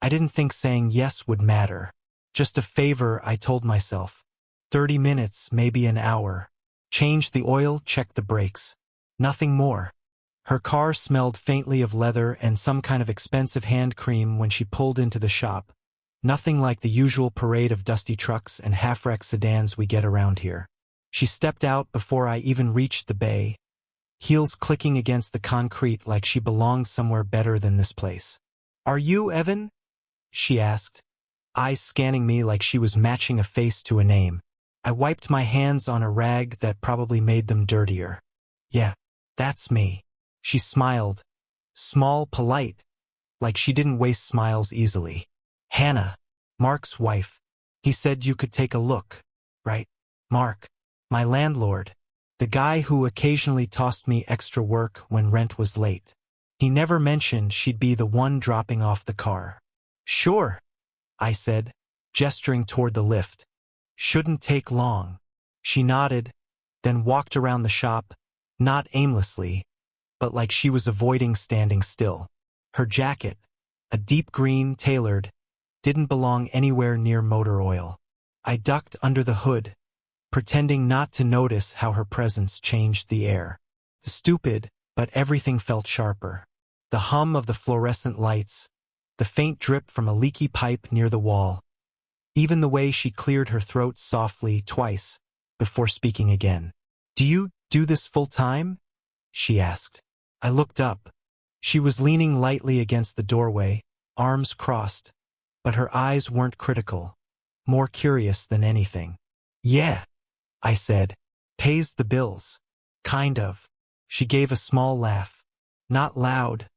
I didn't think saying yes would matter. Just a favor, I told myself. 30 minutes, maybe an hour. Change the oil, check the brakes. Nothing more. Her car smelled faintly of leather and some kind of expensive hand cream when she pulled into the shop. Nothing like the usual parade of dusty trucks and half-wrecked sedans we get around here. She stepped out before I even reached the bay, heels clicking against the concrete like she belonged somewhere better than this place. "Are you Evan?" she asked, eyes scanning me like she was matching a face to a name. I wiped my hands on a rag that probably made them dirtier. "Yeah, that's me." She smiled. Small, polite, like she didn't waste smiles easily. "Hannah, Mark's wife. He said you could take a look, right?" Mark, my landlord, the guy who occasionally tossed me extra work when rent was late. He never mentioned she'd be the one dropping off the car. "Sure," I said, gesturing toward the lift. "Shouldn't take long." She nodded, then walked around the shop, not aimlessly, but like she was avoiding standing still. Her jacket, a deep green tailored, didn't belong anywhere near motor oil. I ducked under the hood, pretending not to notice how her presence changed the air. Stupid, but everything felt sharper. The hum of the fluorescent lights, the faint drip from a leaky pipe near the wall. Even the way she cleared her throat softly twice before speaking again. "Do you do this full time?" she asked. I looked up. She was leaning lightly against the doorway, arms crossed, but her eyes weren't critical, more curious than anything. "Yeah," I said. "Pays the bills." "Kind of." She gave a small laugh. Not loud,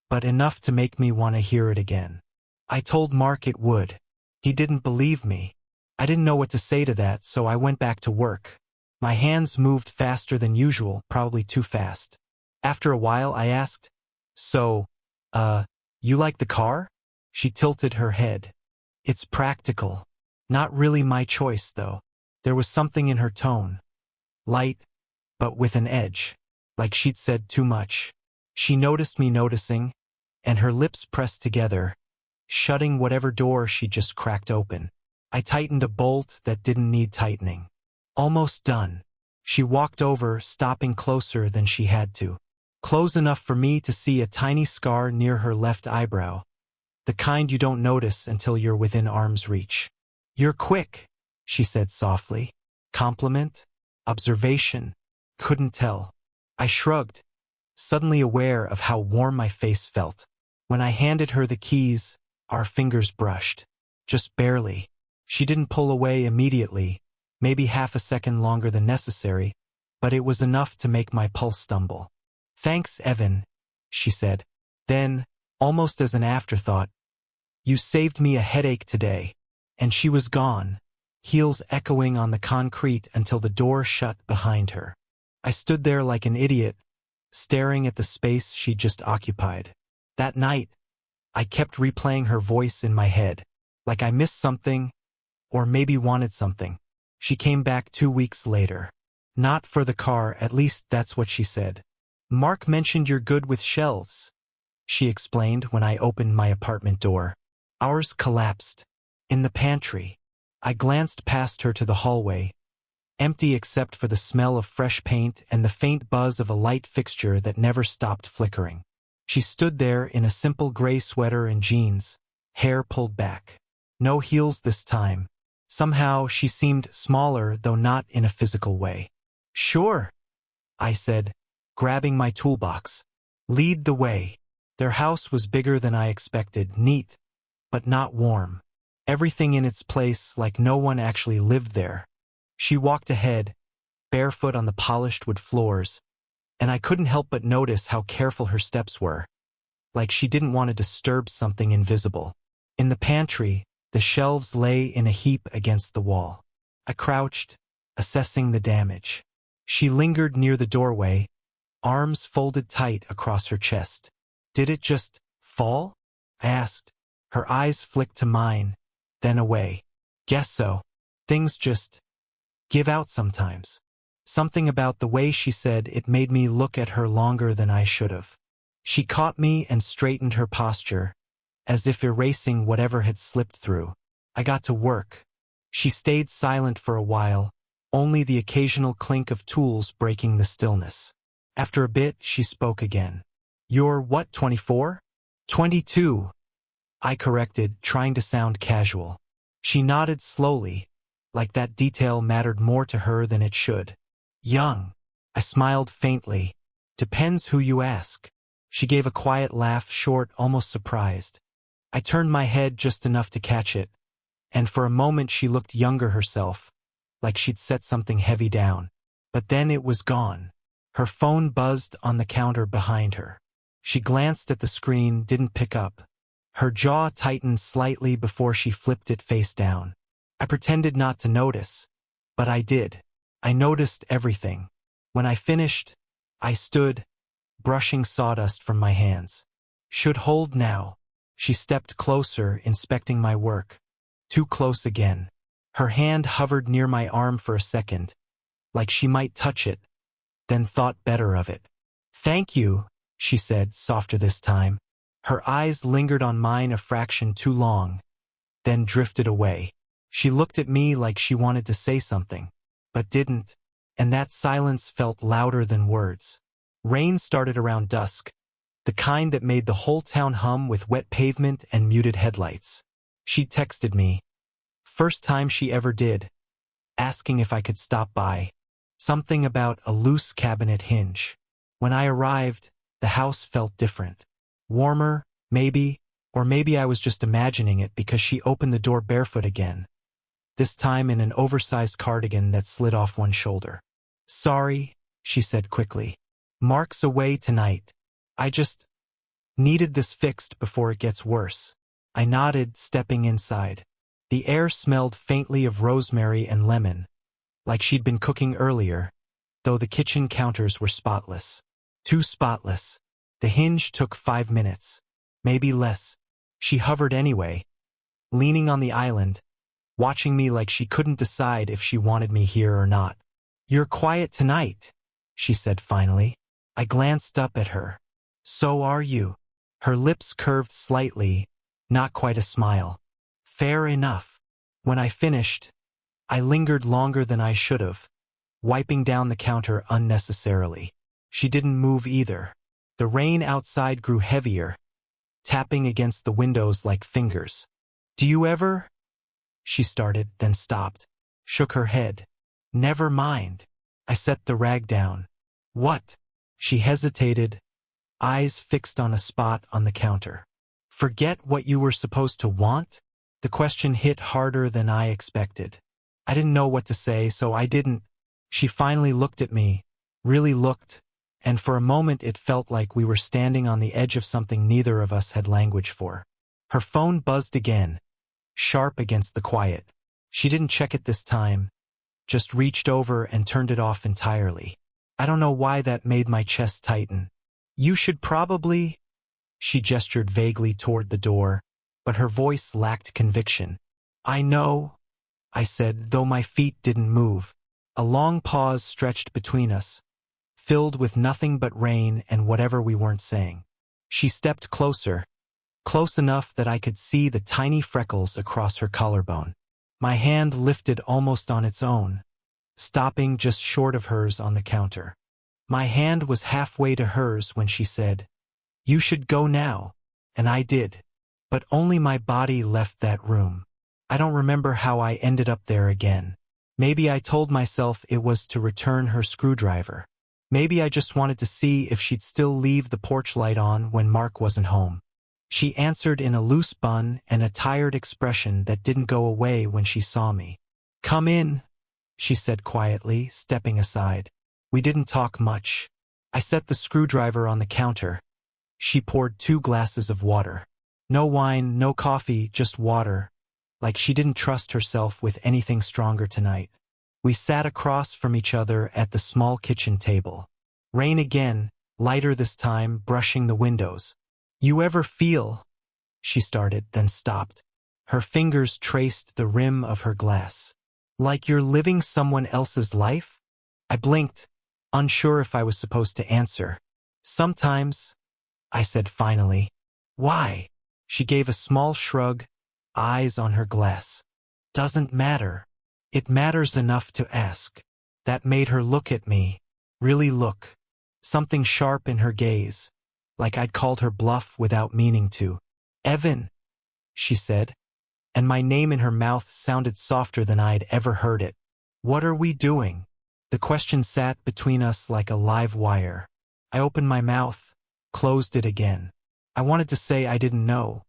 but enough to make me want to hear it again. I told Mark it would. He didn't believe me. I didn't know what to say to that, so I went back to work. My hands moved faster than usual, probably too fast. After a while, I asked, "So, you like the car?" She tilted her head. "It's practical. Not really my choice, though." There was something in her tone. Light, but with an edge. Like she'd said too much. She noticed me noticing, and her lips pressed together, shutting whatever door she just cracked open. I tightened a bolt that didn't need tightening. "Almost done." She walked over, stopping closer than she had to. Close enough for me to see a tiny scar near her left eyebrow. The kind you don't notice until you're within arm's reach. "You're quick," she said softly. Compliment? Observation? Couldn't tell. I shrugged, suddenly aware of how warm my face felt. When I handed her the keys, our fingers brushed. Just barely. She didn't pull away immediately, maybe half a second longer than necessary, but it was enough to make my pulse stumble. "Thanks, Evan," she said. Then, almost as an afterthought, "You saved me a headache today." And she was gone, heels echoing on the concrete until the door shut behind her. I stood there like an idiot, staring at the space she'd just occupied. That night, I kept replaying her voice in my head, like I missed something, or maybe wanted something. She came back 2 weeks later. "Not for the car, at least that's what she said." "Mark mentioned you're good with shelves," she explained when I opened my apartment door. "Ours collapsed. In the pantry." I glanced past her to the hallway, empty except for the smell of fresh paint and the faint buzz of a light fixture that never stopped flickering. She stood there in a simple gray sweater and jeans, hair pulled back. No heels this time. Somehow she seemed smaller, though not in a physical way. "Sure," I said, grabbing my toolbox. "Lead the way." Their house was bigger than I expected, neat, but not warm. Everything in its place like no one actually lived there. She walked ahead, barefoot on the polished wood floors, and I couldn't help but notice how careful her steps were, like she didn't want to disturb something invisible. In the pantry, the shelves lay in a heap against the wall. I crouched, assessing the damage. She lingered near the doorway, arms folded tight across her chest. "Did it just fall?" I asked. Her eyes flicked to mine, then away. "Guess so. Things just give out sometimes." Something about the way she said it made me look at her longer than I should have. She caught me and straightened her posture, as if erasing whatever had slipped through. I got to work. She stayed silent for a while, only the occasional clink of tools breaking the stillness. After a bit, she spoke again. "You're what, 24? 22. I corrected, trying to sound casual. She nodded slowly, like that detail mattered more to her than it should. "Young." I smiled faintly. "Depends who you ask." She gave a quiet laugh, short, almost surprised. I turned my head just enough to catch it, and for a moment she looked younger herself, like she'd set something heavy down. But then it was gone. Her phone buzzed on the counter behind her. She glanced at the screen, didn't pick up. Her jaw tightened slightly before she flipped it face down. I pretended not to notice, but I did. I noticed everything. When I finished, I stood, brushing sawdust from my hands. "Should hold now." She stepped closer, inspecting my work. Too close again. Her hand hovered near my arm for a second, like she might touch it, then thought better of it. "Thank you," she said, softer this time. Her eyes lingered on mine a fraction too long, then drifted away. She looked at me like she wanted to say something, but didn't, and that silence felt louder than words. Rain started around dusk, the kind that made the whole town hum with wet pavement and muted headlights. She texted me, first time she ever did, asking if I could stop by. Something about a loose cabinet hinge. When I arrived, the house felt different. Warmer, maybe, or maybe I was just imagining it because she opened the door barefoot again, this time in an oversized cardigan that slid off one shoulder. "Sorry," she said quickly. "Mark's away tonight. I just needed this fixed before it gets worse." I nodded, stepping inside. The air smelled faintly of rosemary and lemon, like she'd been cooking earlier, though the kitchen counters were spotless. Too spotless. The hinge took 5 minutes, maybe less. She hovered anyway, leaning on the island, watching me like she couldn't decide if she wanted me here or not. "You're quiet tonight," she said finally. I glanced up at her. "So are you." Her lips curved slightly, not quite a smile. "Fair enough." When I finished, I lingered longer than I should have, wiping down the counter unnecessarily. She didn't move either. The rain outside grew heavier, tapping against the windows like fingers. "Do you ever?" she started, then stopped, shook her head. "Never mind." I set the rag down. "What?" She hesitated, eyes fixed on a spot on the counter. "Forget what you were supposed to want?" The question hit harder than I expected. I didn't know what to say, so I didn't. She finally looked at me, really looked, and for a moment it felt like we were standing on the edge of something neither of us had language for. Her phone buzzed again, sharp against the quiet. She didn't check it this time, just reached over and turned it off entirely. I don't know why that made my chest tighten. "You should probably—" She gestured vaguely toward the door, but her voice lacked conviction. "I know," I said, though my feet didn't move. A long pause stretched between us, filled with nothing but rain and whatever we weren't saying. She stepped closer, close enough that I could see the tiny freckles across her collarbone. My hand lifted almost on its own, stopping just short of hers on the counter. My hand was halfway to hers when she said, "You should go now," and I did. But only my body left that room. I don't remember how I ended up there again. Maybe I told myself it was to return her screwdriver. Maybe I just wanted to see if she'd still leave the porch light on when Mark wasn't home. She answered in a loose bun and a tired expression that didn't go away when she saw me. "Come in," she said quietly, stepping aside. We didn't talk much. I set the screwdriver on the counter. She poured 2 glasses of water. No wine, no coffee, just water, like she didn't trust herself with anything stronger tonight. We sat across from each other at the small kitchen table. Rain again, lighter this time, brushing the windows. "You ever feel—" she started, then stopped. Her fingers traced the rim of her glass. "Like you're living someone else's life?" I blinked, unsure if I was supposed to answer. "Sometimes," I said finally. "Why?" She gave a small shrug, eyes on her glass. Doesn't matter. It matters enough to ask. That made her look at me. Really look. Something sharp in her gaze, like I'd called her bluff without meaning to. Evan, she said, and my name in her mouth sounded softer than I'd ever heard it. What are we doing? The question sat between us like a live wire. I opened my mouth, closed it again. I wanted to say I didn't know,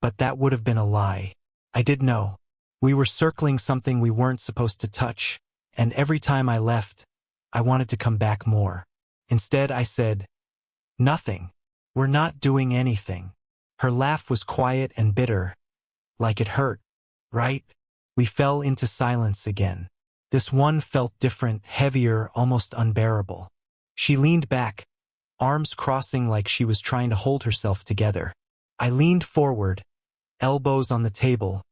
but that would have been a lie. I did know. We were circling something we weren't supposed to touch, and every time I left, I wanted to come back more. Instead, I said, nothing. We're not doing anything. Her laugh was quiet and bitter, like it hurt, right? We fell into silence again. This one felt different, heavier, almost unbearable. She leaned back, arms crossing like she was trying to hold herself together. I leaned forward, elbows on the table,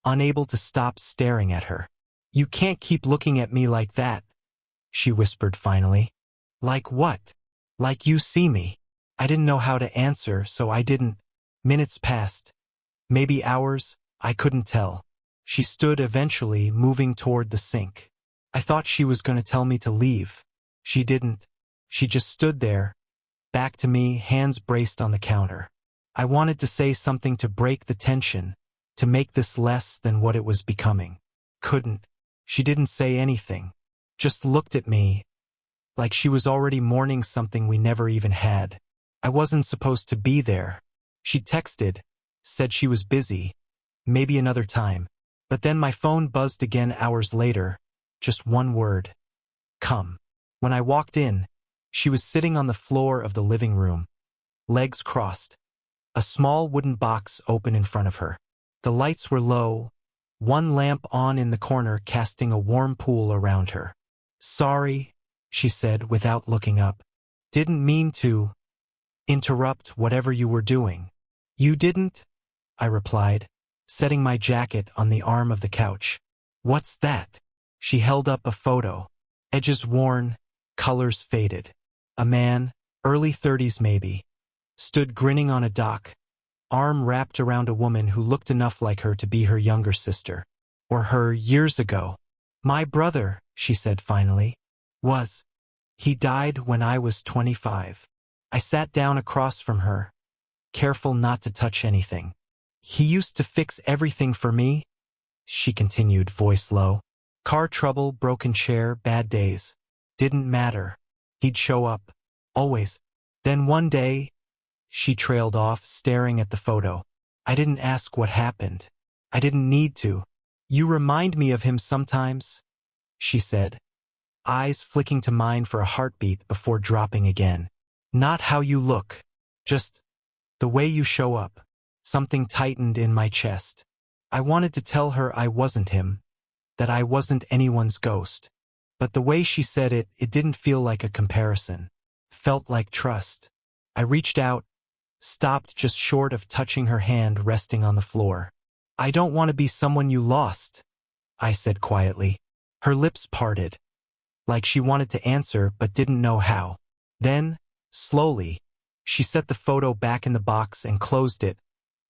unable to stop staring at her. You can't keep looking at me like that, she whispered finally. Like what? Like you see me. I didn't know how to answer, so I didn't. Minutes passed. Maybe hours, I couldn't tell. She stood eventually, moving toward the sink. I thought she was going to tell me to leave. She didn't. She just stood there, back to me, hands braced on the counter. I wanted to say something to break the tension, to make this less than what it was becoming. Couldn't. She didn't say anything. Just looked at me, like she was already mourning something we never even had. I wasn't supposed to be there. She texted, said she was busy, maybe another time. But then my phone buzzed again hours later, just one word. Come. When I walked in, she was sitting on the floor of the living room, legs crossed, a small wooden box open in front of her. The lights were low, one lamp on in the corner casting a warm pool around her. Sorry, she said without looking up. Didn't mean to interrupt whatever you were doing. You didn't? I replied, setting my jacket on the arm of the couch. What's that? She held up a photo. Edges worn, colors faded. A man, early 30s maybe, stood grinning on a dock, arm wrapped around a woman who looked enough like her to be her younger sister. Or her years ago. My brother, she said finally, was. He died when I was 25. I sat down across from her, careful not to touch anything. He used to fix everything for me, she continued, voice low. Car trouble, broken chair, bad days. Didn't matter. He'd show up. Always. Then one day, she trailed off, staring at the photo. I didn't ask what happened. I didn't need to. You remind me of him sometimes, she said, eyes flicking to mine for a heartbeat before dropping again. Not how you look. Just the way you show up. Something tightened in my chest. I wanted to tell her I wasn't him, that I wasn't anyone's ghost. But the way she said it, it didn't feel like a comparison. Felt like trust. I reached out, stopped just short of touching her hand resting on the floor. I don't want to be someone you lost, I said quietly. Her lips parted, like she wanted to answer but didn't know how. Then, slowly, she set the photo back in the box and closed it,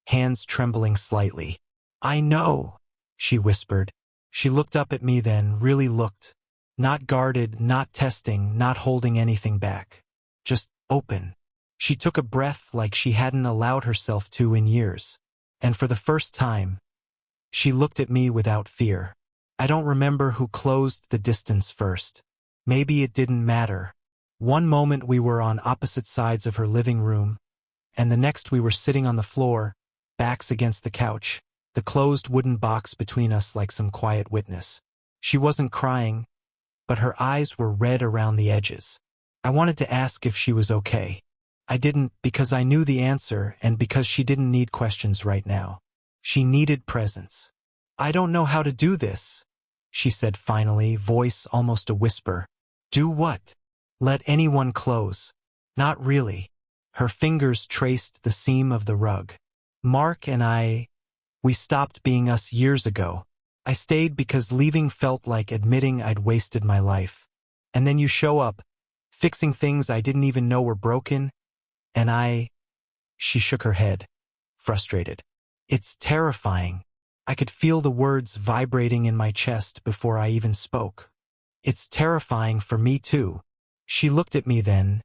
hands trembling slightly. I know, she whispered. She looked up at me then, really looked. Not guarded, not testing, not holding anything back. Just open. She took a breath like she hadn't allowed herself to in years. And for the first time, she looked at me without fear. I don't remember who closed the distance first. Maybe it didn't matter. One moment we were on opposite sides of her living room, and the next we were sitting on the floor, backs against the couch, the closed wooden box between us like some quiet witness. She wasn't crying, but her eyes were red around the edges. I wanted to ask if she was okay. I didn't because I knew the answer and because she didn't need questions right now. She needed presence. I don't know how to do this, she said finally, voice almost a whisper. Do what? Let anyone close. Not really. Her fingers traced the seam of the rug. Mark and we stopped being us years ago. I stayed because leaving felt like admitting I'd wasted my life. And then you show up, fixing things I didn't even know were broken, and she shook her head. frustrated. It's terrifying. I could feel the words vibrating in my chest before I even spoke. It's terrifying for me too. She looked at me then,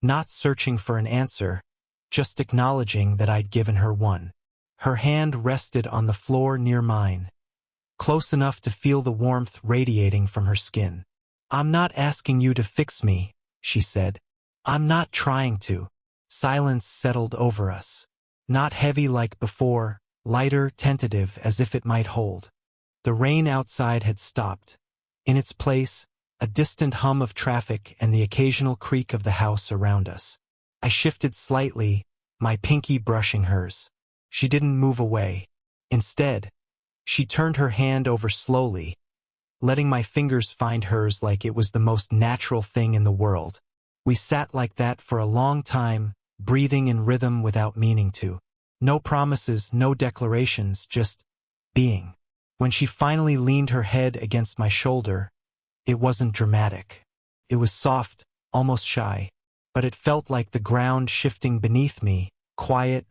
not searching for an answer, just acknowledging that I'd given her one. Her hand rested on the floor near mine, close enough to feel the warmth radiating from her skin. "I'm not asking you to fix me," she said. "I'm not trying to." Silence settled over us. Not heavy like before, lighter, tentative, as if it might hold. The rain outside had stopped. In its place, a distant hum of traffic and the occasional creak of the house around us. I shifted slightly, my pinky brushing hers. She didn't move away. Instead, she turned her hand over slowly, letting my fingers find hers like it was the most natural thing in the world. We sat like that for a long time, breathing in rhythm without meaning to. No promises, no declarations, just being. When she finally leaned her head against my shoulder, it wasn't dramatic. It was soft, almost shy, but it felt like the ground shifting beneath me, quiet,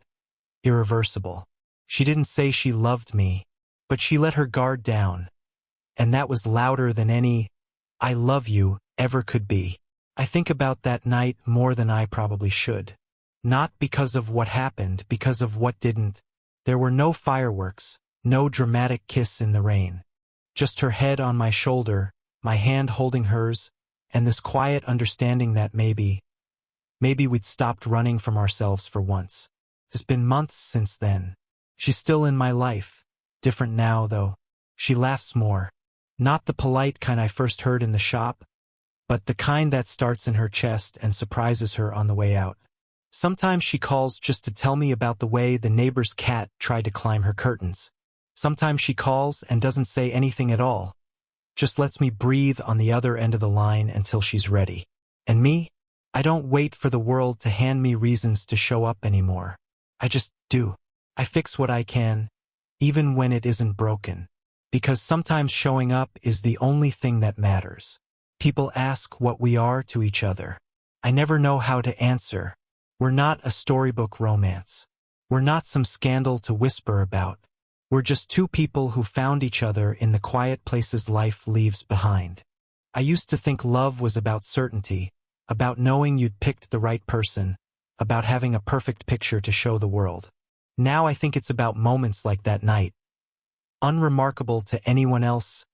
irreversible. She didn't say she loved me, but she let her guard down, and that was louder than any "I love you" ever could be. I think about that night more than I probably should. Not because of what happened, because of what didn't. There were no fireworks, no dramatic kiss in the rain. Just her head on my shoulder, my hand holding hers, and this quiet understanding that maybe we'd stopped running from ourselves for once. It's been months since then. She's still in my life. Different now, though. She laughs more. Not the polite kind I first heard in the shop, but the kind that starts in her chest and surprises her on the way out. Sometimes she calls just to tell me about the way the neighbor's cat tried to climb her curtains. Sometimes she calls and doesn't say anything at all, just lets me breathe on the other end of the line until she's ready. And me? I don't wait for the world to hand me reasons to show up anymore. I just do. I fix what I can, even when it isn't broken. Because sometimes showing up is the only thing that matters. People ask what we are to each other. I never know how to answer. We're not a storybook romance. We're not some scandal to whisper about. We're just two people who found each other in the quiet places life leaves behind. I used to think love was about certainty, about knowing you'd picked the right person, about having a perfect picture to show the world. Now I think it's about moments like that night. Unremarkable to anyone else,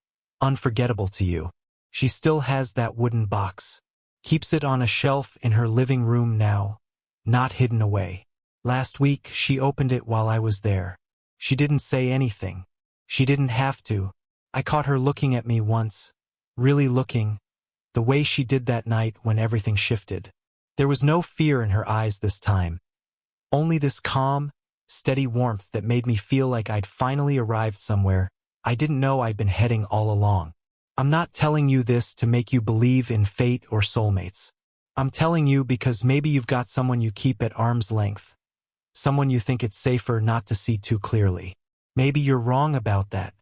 unforgettable to you. She still has that wooden box. Keeps it on a shelf in her living room now, not hidden away. Last week, she opened it while I was there. She didn't say anything. She didn't have to. I caught her looking at me once, really looking, the way she did that night when everything shifted. There was no fear in her eyes this time. Only this calm, steady warmth that made me feel like I'd finally arrived somewhere I didn't know I'd been heading all along. I'm not telling you this to make you believe in fate or soulmates. I'm telling you because maybe you've got someone you keep at arm's length. Someone you think it's safer not to see too clearly. Maybe you're wrong about that.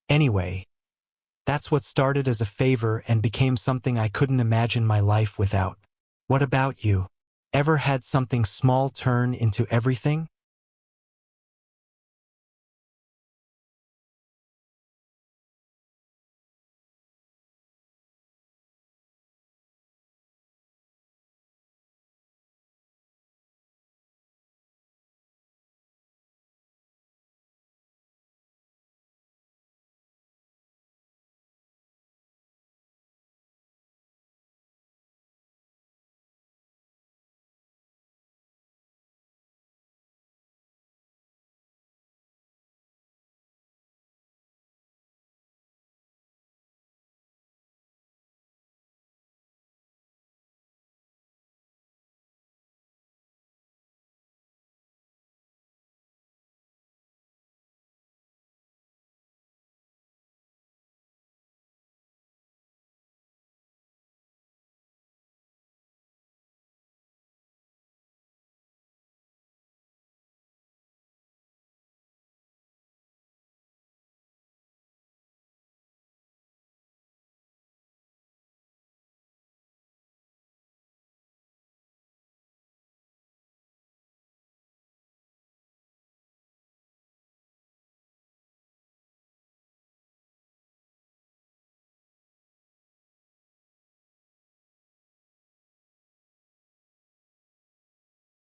Anyway, that's what started as a favor and became something I couldn't imagine my life without. What about you? Ever had something small turn into everything?